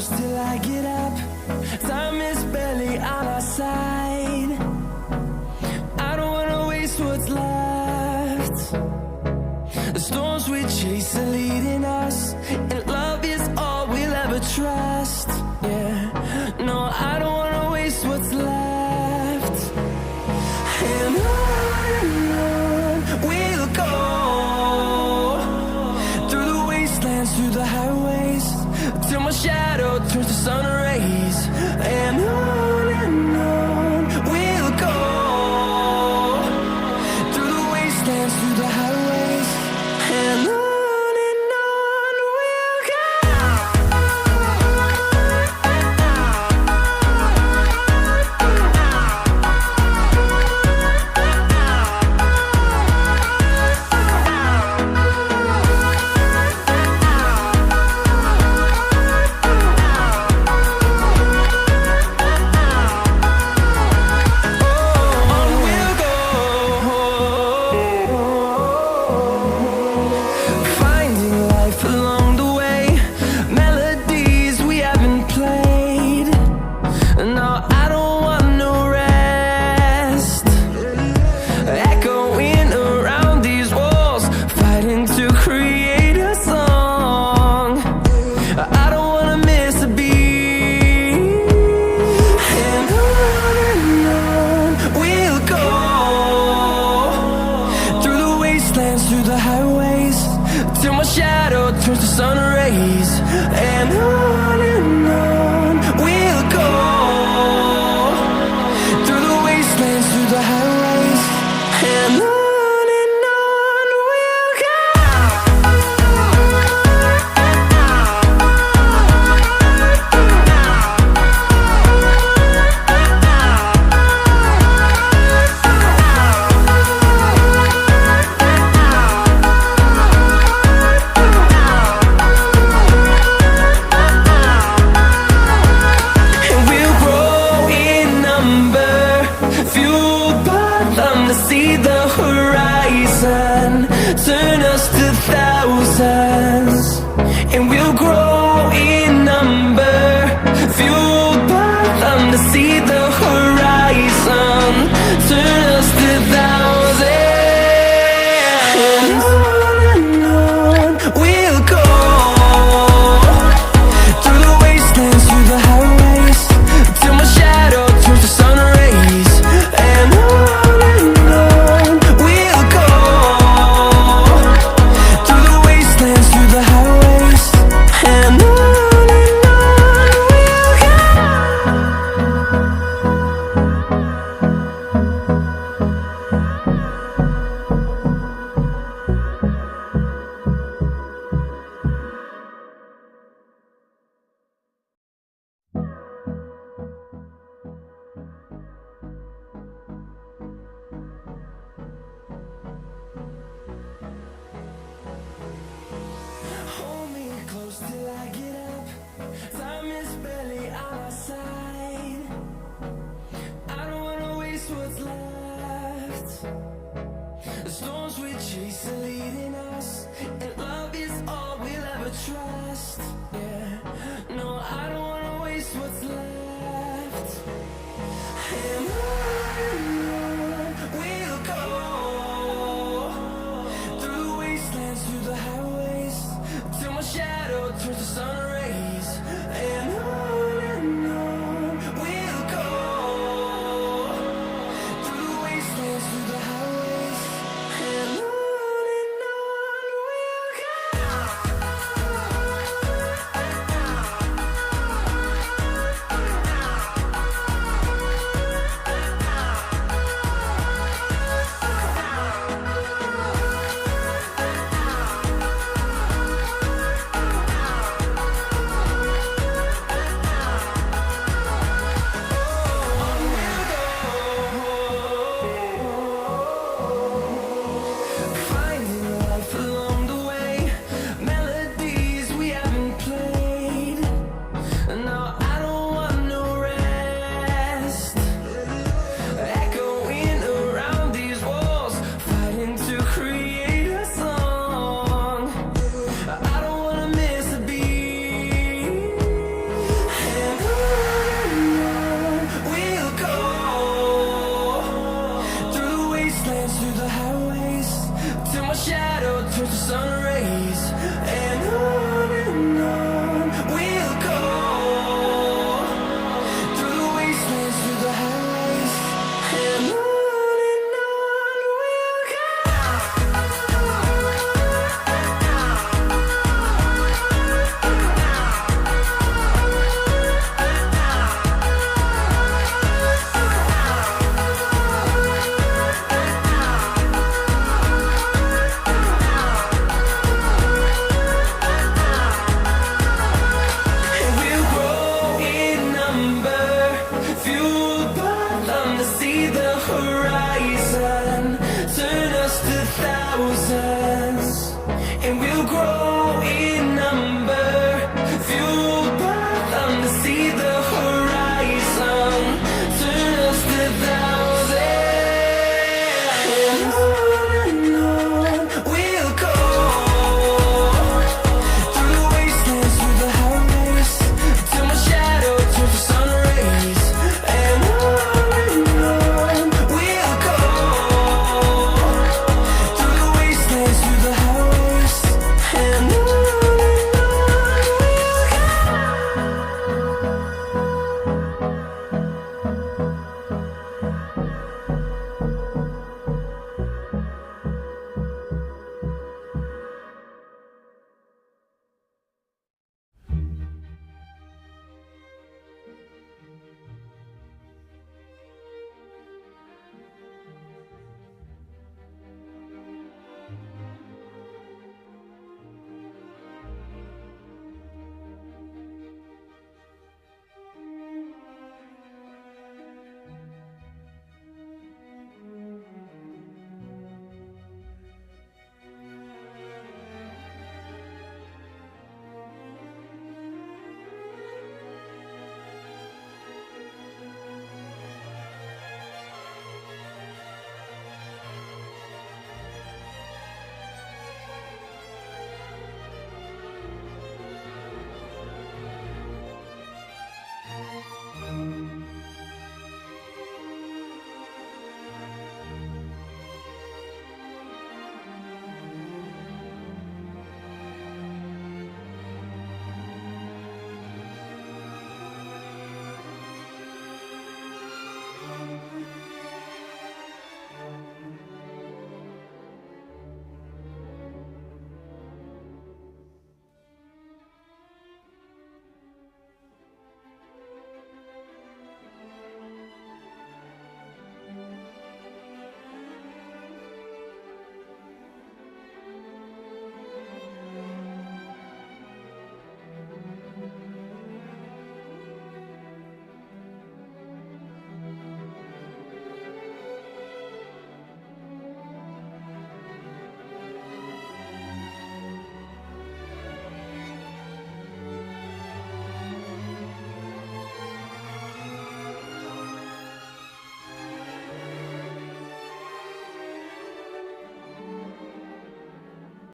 close till I get up. Time is barely on our side. I don't wanna waste what's left. The storms we chase are leading us, and love is all we'll ever trust. Yeah, no, I don't wanna waste what's left. And on we'll go, through the wastelands, through the highways, till my shadow turns to sun rays. And on we'll go, through the wastelands, through the highways, and on we'll go. Through the highways, till my shadow turns to sun rays. And on we'll go, through the wastelands, through the highways, and on we'll go. See the horizon turn us to thousands, and we'll grow in number, fueled by them. To see the horizon turn us to thousands, and on we'll go, through the wastelands, through the highways, till my shadow turns to sun rays. And till I get up, time is barely on our side. I don't wanna waste what's left. The storms we chase are leading us, and love is all we'll ever trust.